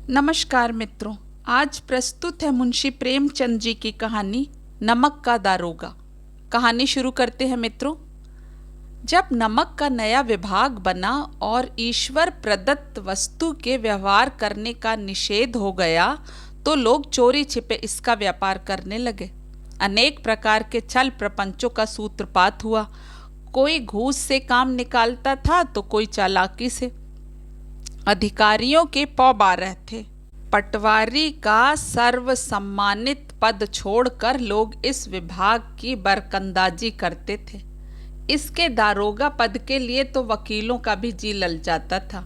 नमस्कार मित्रों, आज प्रस्तुत है मुंशी प्रेमचंद जी की कहानी नमक का दारोगा। कहानी शुरू करते हैं मित्रों। जब नमक का नया विभाग बना और ईश्वर प्रदत्त वस्तु के व्यवहार करने का निषेध हो गया तो लोग चोरी छिपे इसका व्यापार करने लगे। अनेक प्रकार के छल प्रपंचों का सूत्रपात हुआ। कोई घूस से काम निकालता था तो कोई चालाकी से। अधिकारियों के पौ 12 थे। पटवारी का सर्व सम्मानित पद छोड़कर लोग इस विभाग की बरकंदाजी करते थे। इसके दारोगा पद के लिए तो वकीलों का भी जी लल जाता था।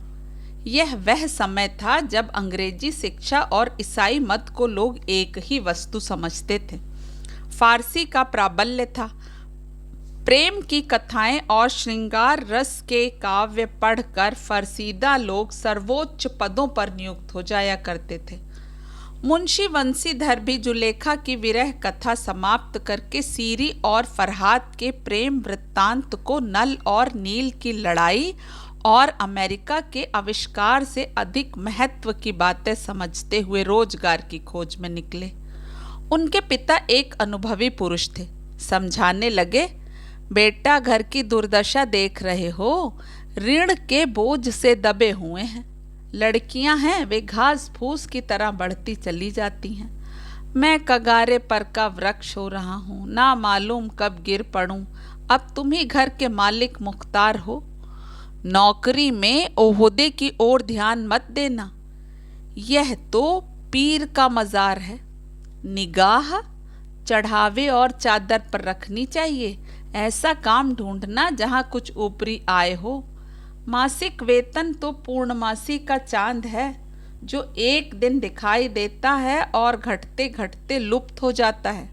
यह वह समय था जब अंग्रेजी शिक्षा और ईसाई मत को लोग एक ही वस्तु समझते थे। फारसी का प्राबल्य था। प्रेम की कथाएं और श्रृंगार रस के काव्य पढ़कर फरसीदा लोग सर्वोच्च पदों पर नियुक्त हो जाया करते थे। मुंशी वंशीधर भी जुलेखा की विरह कथा समाप्त करके सीरी और फरहाद के प्रेम वृत्तांत को नल और नील की लड़ाई और अमेरिका के आविष्कार से अधिक महत्व की बातें समझते हुए रोजगार की खोज में निकले। उनके पिता एक अनुभवी पुरुष थे। समझाने लगे, बेटा घर की दुर्दशा देख रहे हो, ऋण के बोझ से दबे हुए हैं। लड़कियां हैं, वे घास फूस की तरह बढ़ती चली जाती हैं। मैं कगारे पर का वृक्ष हो रहा हूँ, ना मालूम कब गिर पड़ूं। अब तुम ही घर के मालिक मुख्तार हो। नौकरी में ओहदे की ओर ध्यान मत देना, यह तो पीर का मजार है। निगाह चढ़ावे और चादर पर रखनी चाहिए। ऐसा काम ढूंढना जहां कुछ ऊपरी आय हो। मासिक वेतन तो पूर्णमासी का चांद है, जो एक दिन दिखाई देता है और घटते घटते लुप्त हो जाता है।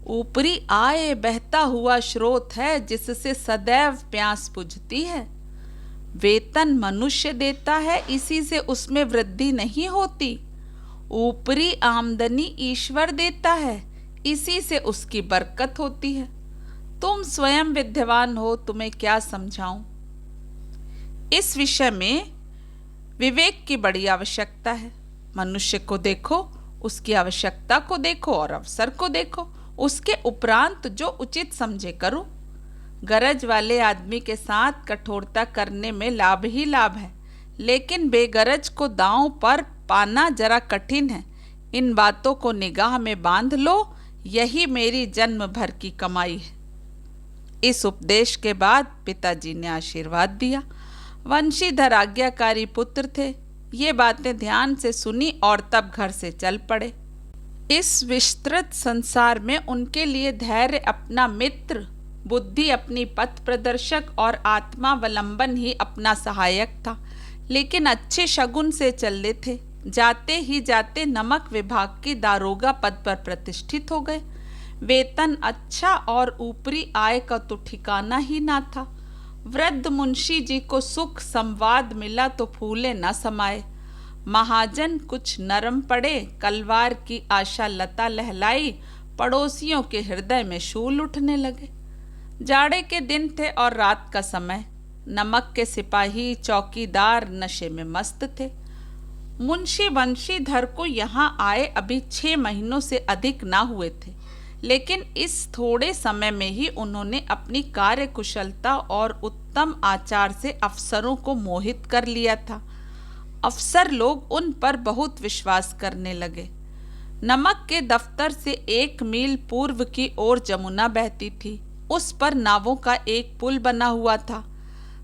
ऊपरी आय बहता हुआ स्रोत है जिससे सदैव प्यास बुझती है। वेतन मनुष्य देता है, इसी से उसमें वृद्धि नहीं होती। ऊपरी आमदनी ईश्वर देता है, इसी से उसकी बरकत होती है। तुम स्वयं विद्वान हो, तुम्हें क्या समझाऊं। इस विषय में विवेक की बड़ी आवश्यकता है। मनुष्य को देखो, उसकी आवश्यकता को देखो और अवसर को देखो, उसके उपरांत जो उचित समझे करो। गरज वाले आदमी के साथ कठोरता करने में लाभ ही लाभ है, लेकिन बेगरज को दांव पर पाना जरा कठिन है। इन बातों को निगाह में बांध लो, यही मेरी जन्म भर की कमाई है। इस उपदेश के बाद पिताजी ने आशीर्वाद दिया। वंशीधर आज्ञाकारी पुत्र थे। ये बातें ध्यान से सुनी और तब घर से चल पड़े। इस विस्तृत संसार में उनके लिए धैर्य अपना मित्र, बुद्धि अपनी पथ प्रदर्शक और आत्मावलंबन ही अपना सहायक था। लेकिन अच्छे शगुन से चल थे। जाते ही जाते नमक विभाग की दारोगा पद पर प्रतिष्ठित हो गए। वेतन अच्छा और ऊपरी आय का तो ठिकाना ही ना था। वृद्ध मुंशी जी को सुख संवाद मिला तो फूले न समाये। महाजन कुछ नरम पड़े, कलवार की आशा लता लहलाई, पड़ोसियों के हृदय में शूल उठने लगे। जाड़े के दिन थे और रात का समय। नमक के सिपाही चौकीदार नशे में मस्त थे। मुंशी वंशीधर को यहाँ आए अभी 6 महीनों से अधिक ना हुए थे, लेकिन इस थोड़े समय में ही उन्होंने अपनी कार्य कुशलता और उत्तम आचार से अफसरों को मोहित कर लिया था। अफसर लोग उन पर बहुत विश्वास करने लगे। नमक के दफ्तर से 1 मील पूर्व की ओर जमुना बहती थी। उस पर नावों का एक पुल बना हुआ था।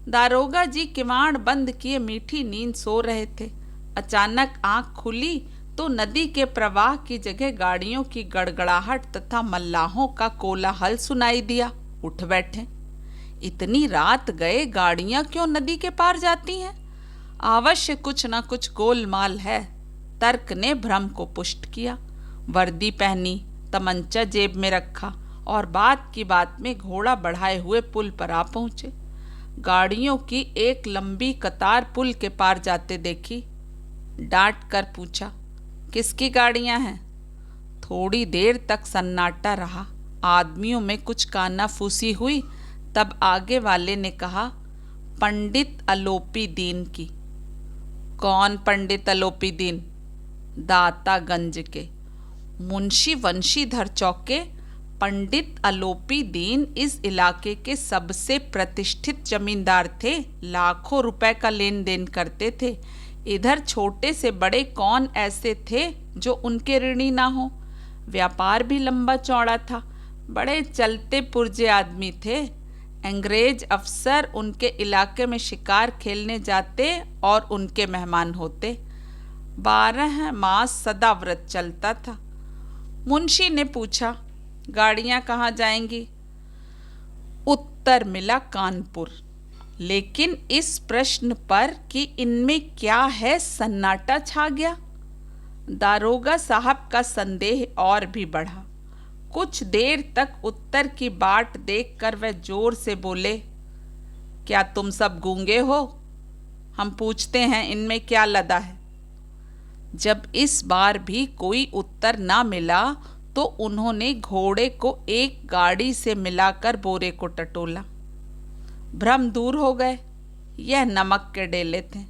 दारोगा जी किवाड़ बंद किए मीठी नींद सो रहे थे। अचानक आंख खुली तो नदी के प्रवाह की जगह गाड़ियों की गड़गड़ाहट तथा मल्लाहों का कोलाहल सुनाई दिया। उठ बैठे। इतनी रात गए, गाड़ियां क्यों नदी के पार जाती हैं? अवश्य कुछ न कुछ गोलमाल है। तर्क ने भ्रम को पुष्ट किया। वर्दी पहनी, तमंचा जेब में रखा और बात की बात में घोड़ा बढ़ाए हुए पुल पर आ पहुंचे। गाड़ियों की एक लंबी कतार पुल के पार जाते देखी। डांट कर पूछा, किसकी गाड़ियां हैं? थोड़ी देर तक सन्नाटा रहा। आदमियों में कुछ कानाफूसी हुई। तब आगे वाले ने कहा, पंडित अलोपी दीन की। कौन पंडित अलोपी दीन? दातागंज के मुंशी वंशीधर चौके पंडित अलोपी दीन इस इलाके के सबसे प्रतिष्ठित जमींदार थे। लाखों रुपए का लेन देन करते थे। इधर छोटे से बड़े कौन ऐसे थे जो उनके ऋणी ना हो। व्यापार भी लंबा चौड़ा था। बड़े चलते पुर्जे आदमी थे। अंग्रेज अफसर उनके इलाके में शिकार खेलने जाते और उनके मेहमान होते। 12 मास सदा व्रत चलता था। मुंशी ने पूछा, गाड़ियां कहाँ जाएंगी? उत्तर मिला, कानपुर। लेकिन इस प्रश्न पर कि इनमें क्या है, सन्नाटा छा गया। दारोगा साहब का संदेह और भी बढ़ा। कुछ देर तक उत्तर की बाट देखकर वह जोर से बोले, क्या तुम सब गूंगे हो? हम पूछते हैं इनमें क्या लदा है। जब इस बार भी कोई उत्तर ना मिला तो उन्होंने घोड़े को एक गाड़ी से मिलाकर बोरे को टटोला। भ्रम दूर हो गए। यह नमक के डेले थे।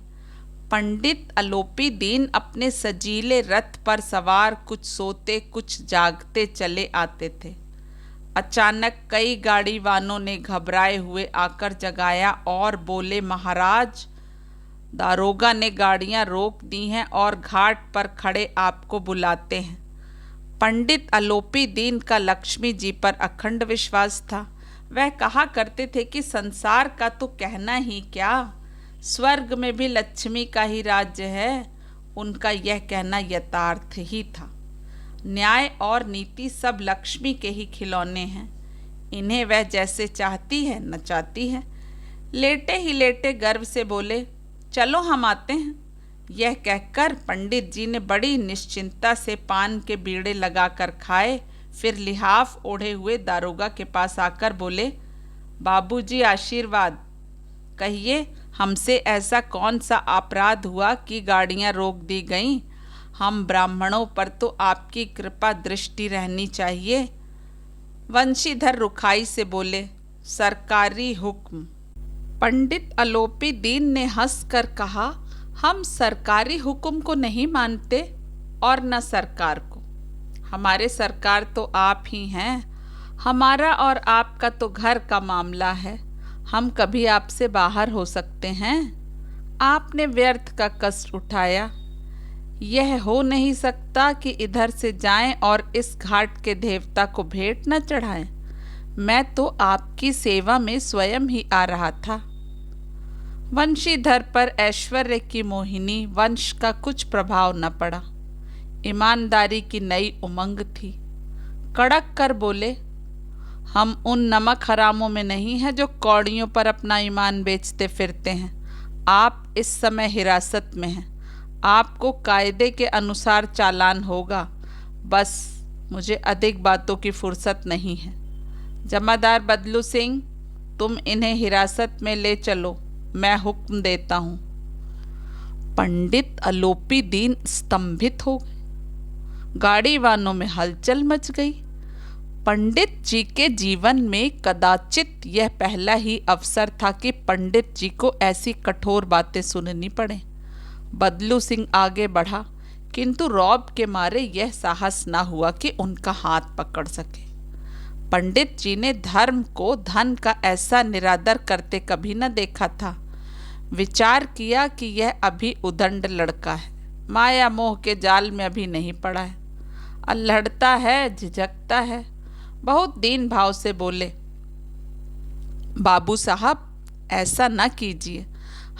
पंडित अलोपी दीन अपने सजीले रथ पर सवार कुछ सोते कुछ जागते चले आते थे। अचानक कई गाड़ी वालों ने घबराए हुए आकर जगाया और बोले, महाराज, दारोगा ने गाड़ियां रोक दी हैं और घाट पर खड़े आपको बुलाते हैं। पंडित अलोपी दीन का लक्ष्मी जी पर अखंड विश्वास था। वह कहा करते थे कि संसार का तो कहना ही क्या, स्वर्ग में भी लक्ष्मी का ही राज्य है। उनका यह कहना यथार्थ ही था। न्याय और नीति सब लक्ष्मी के ही खिलौने हैं। इन्हें वह जैसे चाहती है नचाती है। लेटे ही लेटे गर्व से बोले, चलो हम आते हैं। यह कहकर पंडित जी ने बड़ी निश्चिंता से पान के बीड़े लगाकर खाए। फिर लिहाफ ओढ़े हुए दारोगा के पास आकर बोले, बाबूजी आशीर्वाद। कहिए, हमसे ऐसा कौन सा अपराध हुआ कि गाड़ियां रोक दी गईं? हम ब्राह्मणों पर तो आपकी कृपा दृष्टि रहनी चाहिए। वंशीधर रुखाई से बोले, सरकारी हुक्म। पंडित अलोपी दीन ने हंसकर कहा, हम सरकारी हुक्म को नहीं मानते और न सरकार को। हमारे सरकार तो आप ही हैं। हमारा और आपका तो घर का मामला है। हम कभी आपसे बाहर हो सकते हैं? आपने व्यर्थ का कष्ट उठाया। यह हो नहीं सकता कि इधर से जाएं और इस घाट के देवता को भेंट न चढ़ाएं। मैं तो आपकी सेवा में स्वयं ही आ रहा था। वंशीधर पर ऐश्वर्य की मोहिनी वंश का कुछ प्रभाव न पड़ा। ईमानदारी की नई उमंग थी। कड़क कर बोले, हम उन नमक हरामों में नहीं हैं जो कौड़ियों पर अपना ईमान बेचते फिरते हैं। आप इस समय हिरासत में हैं। आपको कायदे के अनुसार चालान होगा। बस मुझे अधिक बातों की फुर्सत नहीं है। जमादार बदलू सिंह, तुम इन्हें हिरासत में ले चलो, मैं हुक्म देता हूँ। पंडित अलोपी दीन स्तंभित हो गए। गाड़ी वालों में हलचल मच गई। पंडित जी के जीवन में कदाचित यह पहला ही अवसर था कि पंडित जी को ऐसी कठोर बातें सुननी पड़े। बदलू सिंह आगे बढ़ा, किंतु रौब के मारे यह साहस न हुआ कि उनका हाथ पकड़ सके। पंडित जी ने धर्म को धन का ऐसा निरादर करते कभी न देखा था। विचार किया कि यह अभी उदंड लड़का है, माया मोह के जाल में अभी नहीं पड़ा है, अल्हड़ता है, झिझकता है। बहुत दीन भाव से बोले, बाबू साहब, ऐसा न कीजिए।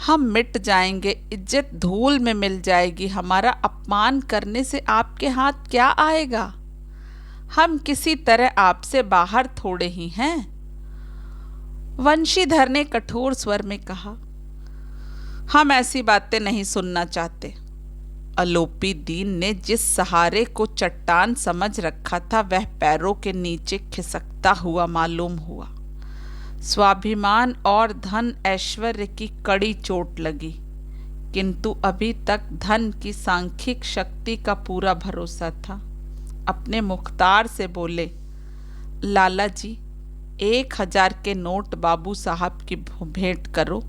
हम मिट जाएंगे, इज्जत धूल में मिल जाएगी। हमारा अपमान करने से आपके हाथ क्या आएगा? हम किसी तरह आपसे बाहर थोड़े ही हैं। वंशीधर ने कठोर स्वर में कहा, हम ऐसी बातें नहीं सुनना चाहते। अलोपी दीन ने जिस सहारे को चट्टान समझ रखा था वह पैरों के नीचे खिसकता हुआ मालूम हुआ। स्वाभिमान और धन ऐश्वर्य की कड़ी चोट लगी, किंतु अभी तक धन की सांख्यिक शक्ति का पूरा भरोसा था। अपने मुख्तार से बोले, लाला जी, 1000 के नोट बाबू साहब की भेंट करो।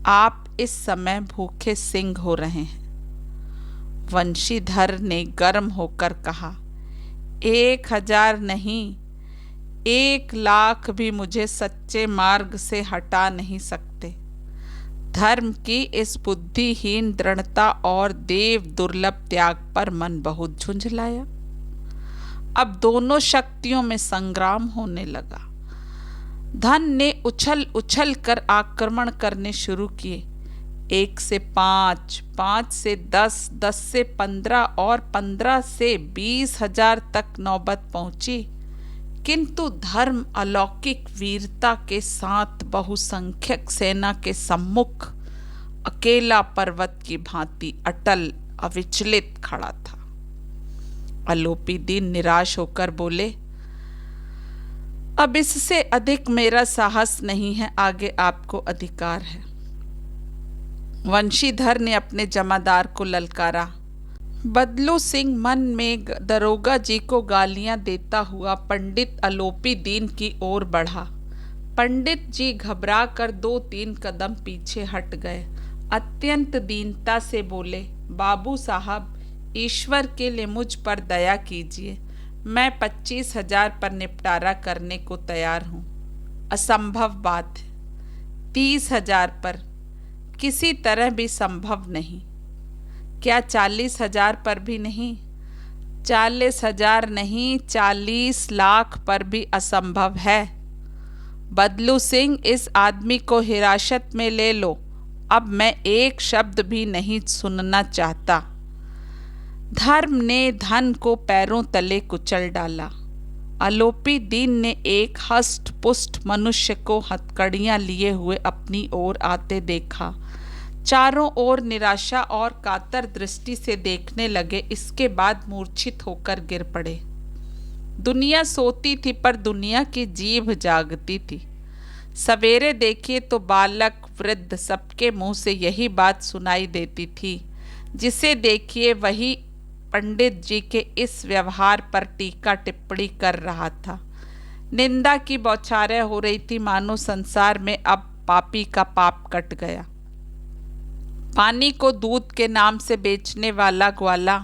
आप इस समय भूखे सिंह हो रहे हैं। वंशीधर ने गर्म होकर कहा, 1,000 नहीं, 1,00,000 भी मुझे सच्चे मार्ग से हटा नहीं सकते। धर्म की इस बुद्धिहीन दृढ़ता और देव दुर्लभ त्याग पर मन बहुत झुंझलाया। अब दोनों शक्तियों में संग्राम होने लगा। धन ने उछल उछल कर आक्रमण करने शुरू किए। 1 से 5, 5 से 10, 10 से 15 और 15 से 20,000 तक नौबत पहुंची, किंतु धर्म अलौकिक वीरता के साथ बहुसंख्यक सेना के सम्मुख अकेला पर्वत की भांति अटल अविचलित खड़ा था। अलोपी दीन निराश होकर बोले, अब इससे अधिक मेरा साहस नहीं है, आगे आपको अधिकार है। वंशीधर ने अपने जमादार को ललकारा। बदलू सिंह मन में दरोगा जी को गालियां देता हुआ पंडित अलोपी दीन की ओर बढ़ा। पंडित जी घबरा कर 2-3 कदम पीछे हट गए। अत्यंत दीनता से बोले, बाबू साहब, ईश्वर के लिए मुझ पर दया कीजिए। मैं 25,000 पर निपटारा करने को तैयार हूँ। असंभव बात है। 30,000 पर किसी तरह भी संभव नहीं। क्या 40,000 पर भी नहीं? 40,000 नहीं, 40 लाख पर भी असंभव है। बदलू सिंह, इस आदमी को हिरासत में ले लो। अब मैं एक शब्द भी नहीं सुनना चाहता। धर्म ने धन को पैरों तले कुचल डाला। अलोपी दीन ने एक हष्ट पुष्ट मनुष्य को हथकड़ियां लिए हुए अपनी ओर आते देखा। चारों ओर निराशा और कातर दृष्टि से देखने लगे। इसके बाद मूर्छित होकर गिर पड़े। दुनिया सोती थी पर दुनिया की जीभ जागती थी। सवेरे देखिए तो बालक वृद्ध सबके मुंह से यही बात सुनाई देती थी। जिसे देखिए वही पंडित जी के इस व्यवहार पर टीका टिप्पणी कर रहा था। निंदा की बौछारें हो रही थी, मानो संसार में अब पापी का पाप कट गया। पानी को दूध के नाम से बेचने वाला ग्वाला,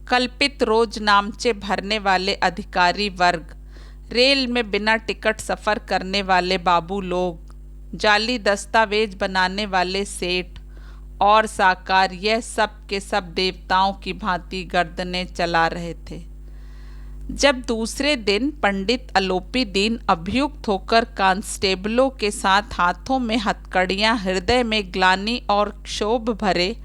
कल्पित रोज नामचे भरने वाले अधिकारी वर्ग, रेल में बिना टिकट सफ़र करने वाले बाबू लोग, जाली दस्तावेज बनाने वाले सेठ और साकार, यह सब के सब देवताओं की भांति गर्दनें चला रहे थे। जब दूसरे दिन पंडित अलोपी दीन अभियुक्त होकर कांस्टेबलों के साथ हाथों में हथकड़ियां, हृदय में ग्लानि और क्षोभ भरे,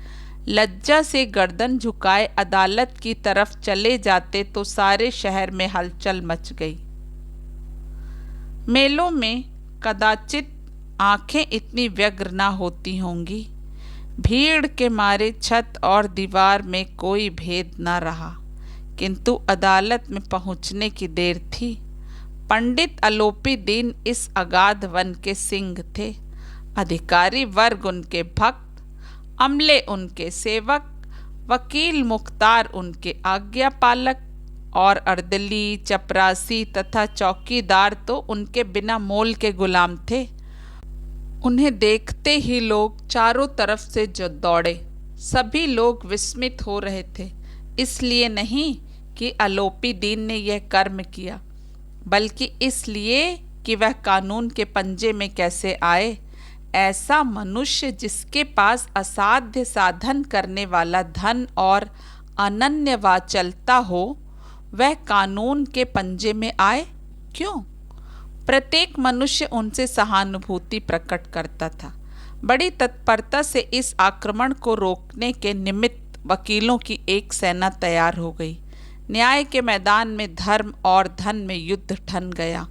लज्जा से गर्दन झुकाए अदालत की तरफ चले जाते तो सारे शहर में हलचल मच गई। मेलों में कदाचित आंखें इतनी व्यग्र न होती होंगी। भीड़ के मारे छत और दीवार में कोई भेद न रहा, किंतु अदालत में पहुंचने की देर थी। पंडित अलोपी दीन इस अगाध वन के सिंह थे। अधिकारी वर्ग उनके भक्त, अमले उनके सेवक, वकील मुख्तार उनके आज्ञा पालक और अर्दली, चपरासी तथा चौकीदार तो उनके बिना मोल के गुलाम थे। उन्हें देखते ही लोग चारों तरफ से जो दौड़े। सभी लोग विस्मित हो रहे थे, इसलिए नहीं कि अलोपी दीन ने यह कर्म किया, बल्कि इसलिए कि वह कानून के पंजे में कैसे आए। ऐसा मनुष्य जिसके पास असाध्य साधन करने वाला धन और अनन्य वाचलता हो, वह कानून के पंजे में आए क्यों? प्रत्येक मनुष्य उनसे सहानुभूति प्रकट करता था। बड़ी तत्परता से इस आक्रमण को रोकने के निमित्त वकीलों की एक सेना तैयार हो गई। न्याय के मैदान में धर्म और धन में युद्ध ठन गया।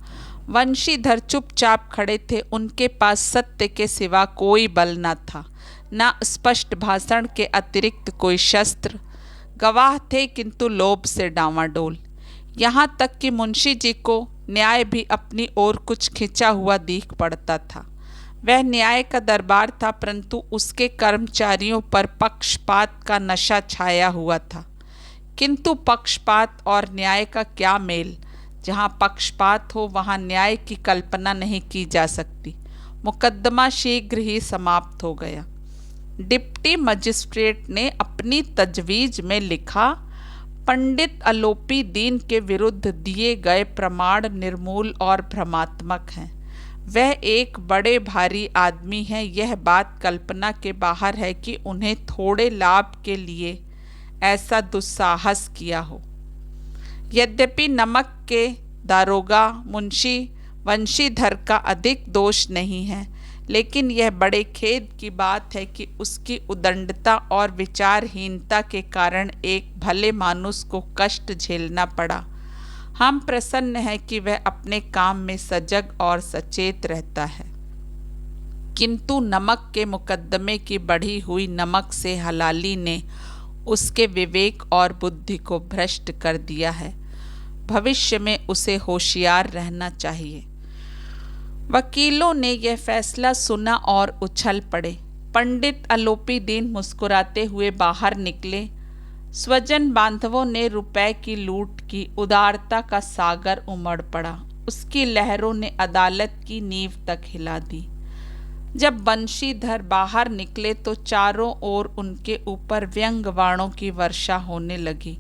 वंशीधर चुपचाप खड़े थे। उनके पास सत्य के सिवा कोई बल न था, न स्पष्ट भाषण के अतिरिक्त कोई शस्त्र। गवाह थे किंतु लोभ से डांवाडोल। यहाँ तक कि मुंशी जी को न्याय भी अपनी ओर कुछ खिंचा हुआ दिख पड़ता था। वह न्याय का दरबार था, परंतु उसके कर्मचारियों पर पक्षपात का नशा छाया हुआ था। किंतु पक्षपात और न्याय का क्या मेल? जहाँ पक्षपात हो वहाँ न्याय की कल्पना नहीं की जा सकती। मुकदमा शीघ्र ही समाप्त हो गया। डिप्टी मजिस्ट्रेट ने अपनी तजवीज में लिखा, पंडित अलोपी दीन के विरुद्ध दिए गए प्रमाण निर्मूल और भ्रमात्मक हैं। वह एक बड़े भारी आदमी हैं। यह बात कल्पना के बाहर है कि उन्हें थोड़े लाभ के लिए ऐसा दुस्साहस किया हो। यद्यपि नमक के दारोगा मुंशी वंशीधर का अधिक दोष नहीं है, लेकिन यह बड़े खेद की बात है कि उसकी उदंडता और विचारहीनता के कारण एक भले मानुस को कष्ट झेलना पड़ा। हम प्रसन्न हैं कि वह अपने काम में सजग और सचेत रहता है, किंतु नमक के मुकदमे की बढ़ी हुई नमक से हलाली ने उसके विवेक और बुद्धि को भ्रष्ट कर दिया है। भविष्य में उसे होशियार रहना चाहिए। वकीलों ने यह फैसला सुना और उछल पड़े। पंडित अलोपी दीन मुस्कुराते हुए बाहर निकले। स्वजन बांधवों ने रुपए की लूट की। उदारता का सागर उमड़ पड़ा। उसकी लहरों ने अदालत की नींव तक हिला दी। जब बंशीधर बाहर निकले तो चारों ओर उनके ऊपर व्यंग वाणों की वर्षा होने लगी।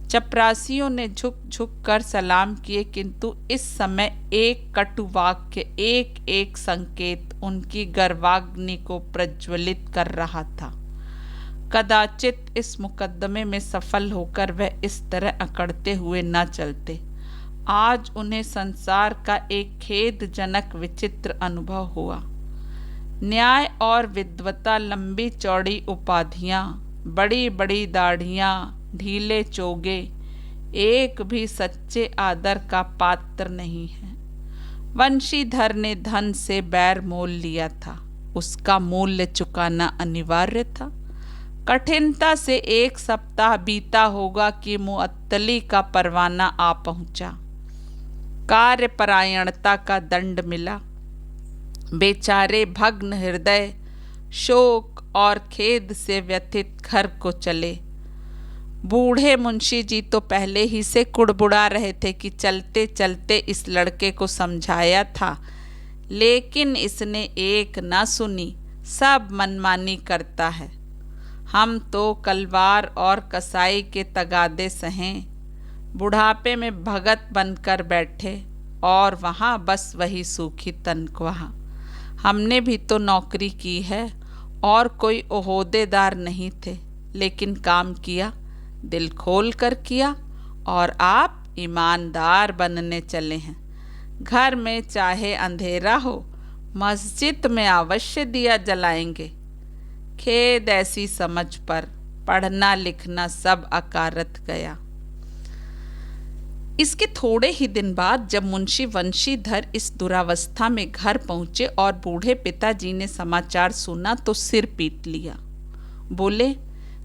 चपरासियों ने झुक झुक कर सलाम किए, किंतु इस समय एक कटु वाक्य, एक एक संकेत उनकी गर्वाग्नि को प्रज्वलित कर रहा था। कदाचित इस मुकदमे में सफल होकर वह इस तरह अकड़ते हुए न चलते। आज उन्हें संसार का एक खेदजनक विचित्र अनुभव हुआ। न्याय और विद्वता, लंबी चौड़ी उपाधियां, बड़ी बड़ी दाढ़ियां, ढीले चोगे, एक भी सच्चे आदर का पात्र नहीं है। वंशीधर ने धन से बैर मोल लिया था। उसका मूल्य चुकाना अनिवार्य था। कठिनता से 1 सप्ताह बीता होगा कि मुअत्तली का परवाना आ पहुंचा। कार्यपरायणता का दंड मिला। बेचारे भग्न हृदय, शोक और खेद से व्यथित घर को चले। बूढ़े मुंशी जी तो पहले ही से कुड़बुड़ा रहे थे कि चलते चलते इस लड़के को समझाया था, लेकिन इसने एक न सुनी, सब मनमानी करता है। हम तो कलवार और कसाई के तगादे सहें, बुढ़ापे में भगत बनकर बैठे और वहाँ बस वही सूखी तनख्वाह। हमने भी तो नौकरी की है और कोई ओहदेदार नहीं थे, लेकिन काम किया, दिल खोल कर किया, और आप ईमानदार बनने चले हैं। घर में चाहे अंधेरा हो, मस्जिद में अवश्य दिया जलाएंगे। खेद ऐसी समझ पर, पढ़ना लिखना सब अकारत गया। इसके थोड़े ही दिन बाद जब मुंशी वंशीधर इस दुरावस्था में घर पहुंचे और बूढ़े पिताजी ने समाचार सुना तो सिर पीट लिया। बोले,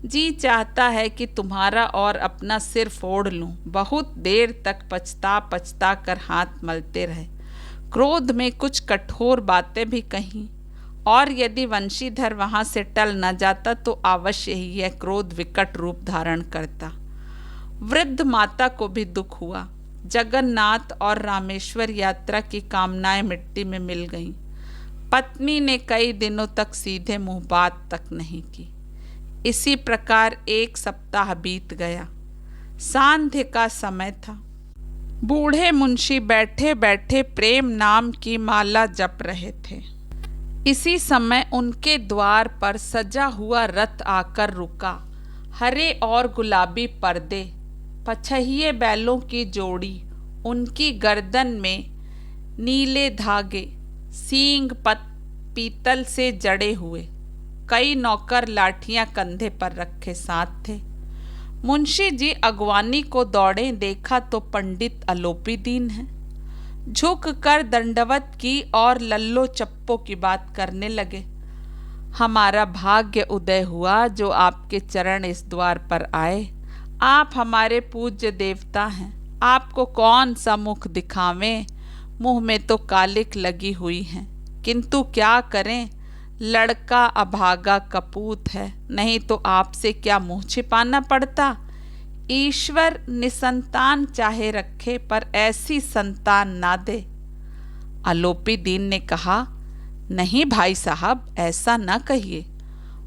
जी चाहता है कि तुम्हारा और अपना सिर फोड़ लूं। बहुत देर तक पछता पछता कर हाथ मलते रहे। क्रोध में कुछ कठोर बातें भी कहीं, और यदि वंशीधर वहां से टल न जाता तो अवश्य ही यह क्रोध विकट रूप धारण करता। वृद्ध माता को भी दुख हुआ। जगन्नाथ और रामेश्वर यात्रा की कामनाएं मिट्टी में मिल गईं। पत्नी ने कई दिनों तक सीधे मुंह बात तक नहीं की। इसी प्रकार 1 सप्ताह बीत गया। सांध्य का समय था। बूढ़े मुंशी बैठे बैठे प्रेम नाम की माला जप रहे थे। इसी समय उनके द्वार पर सजा हुआ रथ आकर रुका। हरे और गुलाबी पर्दे, पछहिए बैलों की जोड़ी, उनकी गर्दन में नीले धागे, सींग पीतल से जड़े हुए, कई नौकर लाठियां कंधे पर रखे साथ थे। मुंशी जी अगवानी को दौड़े, देखा तो पंडित अलोपी दीन है। झुक कर दंडवत की और लल्लो चप्पो की बात करने लगे। हमारा भाग्य उदय हुआ जो आपके चरण इस द्वार पर आए। आप हमारे पूज्य देवता हैं। आपको कौन सा मुख दिखावें, मुंह में तो कालिक लगी हुई है, किंतु क्या करें, लड़का अभागा कपूत है, नहीं तो आपसे क्या मुंह छिपाना पड़ता। ईश्वर निसंतान चाहे रखे, पर ऐसी संतान ना दे। अलोपी दीन ने कहा, नहीं भाई साहब, ऐसा ना कहिए।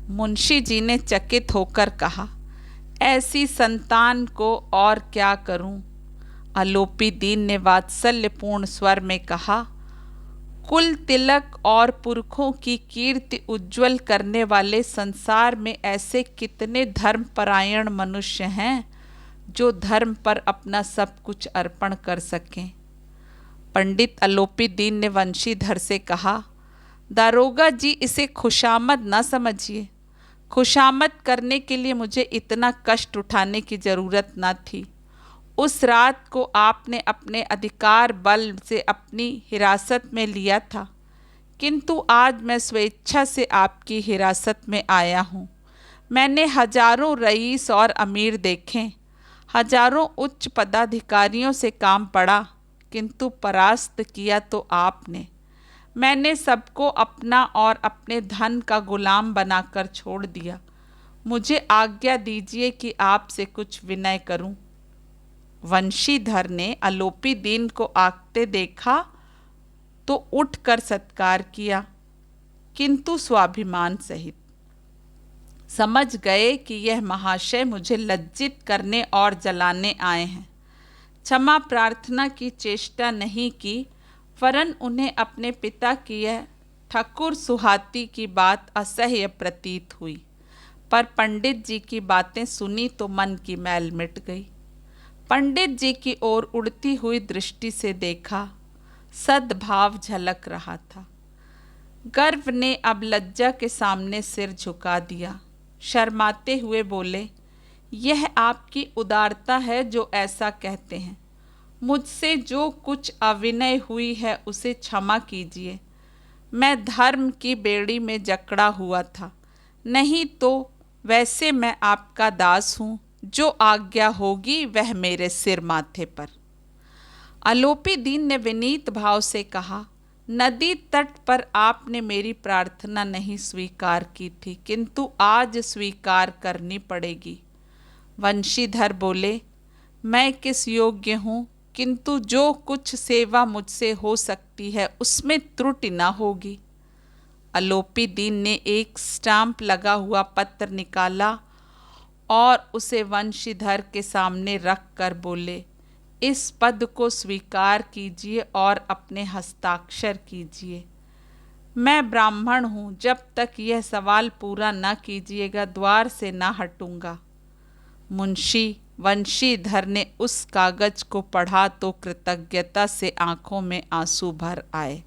मुंशी जी ने चकित होकर कहा, ऐसी संतान को और क्या करूं? आलोपी दीन ने वात्सल्यपूर्ण स्वर में कहा, कुल तिलक और पुरखों की कीर्ति उज्जवल करने वाले संसार में ऐसे कितने धर्मपरायण मनुष्य हैं जो धर्म पर अपना सब कुछ अर्पण कर सकें। पंडित आलोपी दीन ने वंशीधर से कहा, दारोगा जी, इसे खुशामद न समझिए। खुशामद करने के लिए मुझे इतना कष्ट उठाने की ज़रूरत न थी। उस रात को आपने अपने अधिकार बल से अपनी हिरासत में लिया था, किंतु आज मैं स्वेच्छा से आपकी हिरासत में आया हूँ। मैंने हजारों रईस और अमीर देखे, हजारों उच्च पदाधिकारियों से काम पड़ा, किंतु परास्त किया तो आपने। मैंने सबको अपना और अपने धन का गुलाम बनाकर छोड़ दिया। मुझे आज्ञा दीजिए कि आपसे कुछ विनय करूं। वंशीधर ने आलोपी दीन को आंकते देखा तो उठकर सत्कार किया, किंतु स्वाभिमान सहित। समझ गए कि यह महाशय मुझे लज्जित करने और जलाने आए हैं। क्षमा प्रार्थना की चेष्टा नहीं की, वरन उन्हें अपने पिता की यह ठकुर सुहाती की बात असह्य प्रतीत हुई। पर पंडित जी की बातें सुनी तो मन की मैल मिट गई। पंडित जी की ओर उड़ती हुई दृष्टि से देखा, सद्भाव झलक रहा था। गर्व ने अब लज्जा के सामने सिर झुका दिया। शर्माते हुए बोले, यह आपकी उदारता है जो ऐसा कहते हैं। मुझसे जो कुछ अविनय हुई है उसे क्षमा कीजिए। मैं धर्म की बेड़ी में जकड़ा हुआ था, नहीं तो वैसे मैं आपका दास हूँ। जो आज्ञा होगी वह मेरे सिर माथे पर। आलोपी दीन ने विनीत भाव से कहा, नदी तट पर आपने मेरी प्रार्थना नहीं स्वीकार की थी, किंतु आज स्वीकार करनी पड़ेगी। वंशीधर बोले, मैं किस योग्य हूँ, किंतु जो कुछ सेवा मुझसे हो सकती है उसमें त्रुटि न होगी। आलोपी दीन ने एक स्टाम्प लगा हुआ पत्र निकाला और उसे वंशीधर के सामने रख कर बोले, इस पद को स्वीकार कीजिए और अपने हस्ताक्षर कीजिए। मैं ब्राह्मण हूँ, जब तक यह सवाल पूरा न कीजिएगा द्वार से न हटूंगा। मुंशी वंशीधर ने उस कागज को पढ़ा तो कृतज्ञता से आंखों में आंसू भर आए।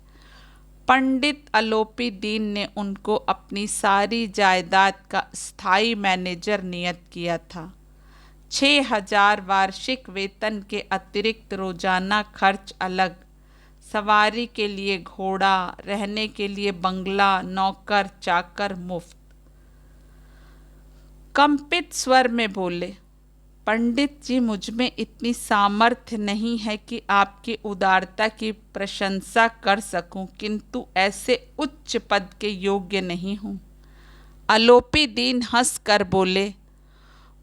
पंडित आलोपी दीन ने उनको अपनी सारी जायदाद का स्थायी मैनेजर नियत किया था। 6,000 वार्षिक वेतन के अतिरिक्त रोजाना खर्च अलग, सवारी के लिए घोड़ा, रहने के लिए बंगला, नौकर चाकर मुफ्त। कंपित स्वर में बोले, पंडित जी, मुझ में इतनी सामर्थ्य नहीं है कि आपकी उदारता की प्रशंसा कर सकूं, किंतु ऐसे उच्च पद के योग्य नहीं हूँ। आलोपी दीन हंस कर बोले,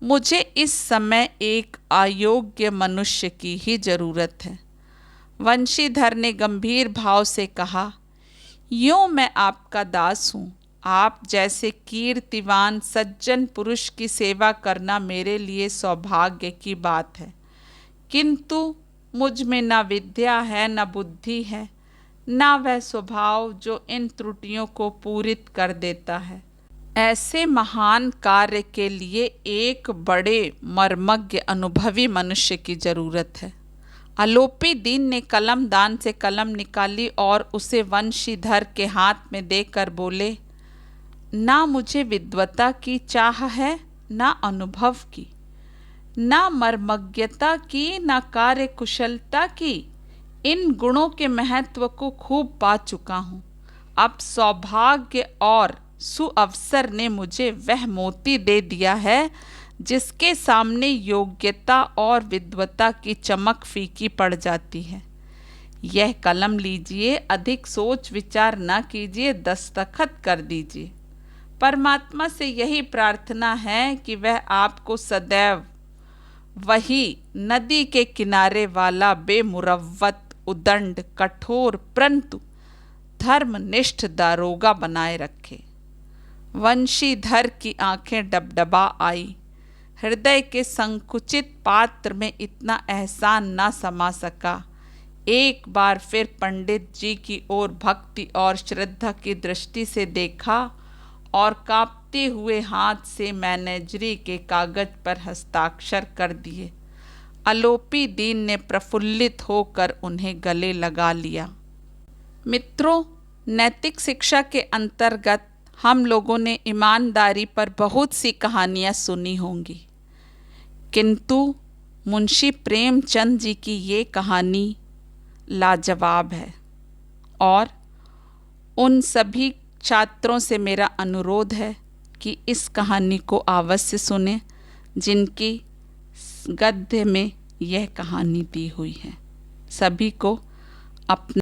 मुझे इस समय एक अयोग्य मनुष्य की ही जरूरत है। वंशीधर ने गंभीर भाव से कहा, यूँ मैं आपका दास हूँ। आप जैसे कीर्तिवान सज्जन पुरुष की सेवा करना मेरे लिए सौभाग्य की बात है, किंतु मुझ में न विद्या है, न बुद्धि है, न वह स्वभाव जो इन त्रुटियों को पूरित कर देता है। ऐसे महान कार्य के लिए एक बड़े मर्मज्ञ अनुभवी मनुष्य की जरूरत है। आलोपी दीन ने कलम दान से कलम निकाली और उसे वंशीधर के हाथ में देकर बोले, ना मुझे विद्वता की चाह है, ना अनुभव की, ना मर्मज्ञता की, ना कार्य कुशलता की। इन गुणों के महत्व को खूब पा चुका हूँ। अब सौभाग्य और सुअवसर ने मुझे वह मोती दे दिया है जिसके सामने योग्यता और विद्वता की चमक फीकी पड़ जाती है। यह कलम लीजिए, अधिक सोच विचार न कीजिए, दस्तखत कर दीजिए। परमात्मा से यही प्रार्थना है कि वह आपको सदैव वही नदी के किनारे वाला बेमुरव्वत, उदंड, कठोर परंतु धर्मनिष्ठ दारोगा बनाए रखे। वंशीधर की आंखें डबडबा आई। हृदय के संकुचित पात्र में इतना एहसान ना समा सका। एक बार फिर पंडित जी की ओर भक्ति और श्रद्धा की दृष्टि से देखा और कांपते हुए हाथ से मैनेजरी के कागज पर हस्ताक्षर कर दिए। आलोपी दीन ने प्रफुल्लित होकर उन्हें गले लगा लिया। मित्रों, नैतिक शिक्षा के अंतर्गत हम लोगों ने ईमानदारी पर बहुत सी कहानियाँ सुनी होंगी, किंतु मुंशी प्रेमचंद जी की ये कहानी लाजवाब है और उन सभी छात्रों से मेरा अनुरोध है कि इस कहानी को अवश्य सुनें जिनकी गद्य में यह कहानी दी हुई है। सभी को अपना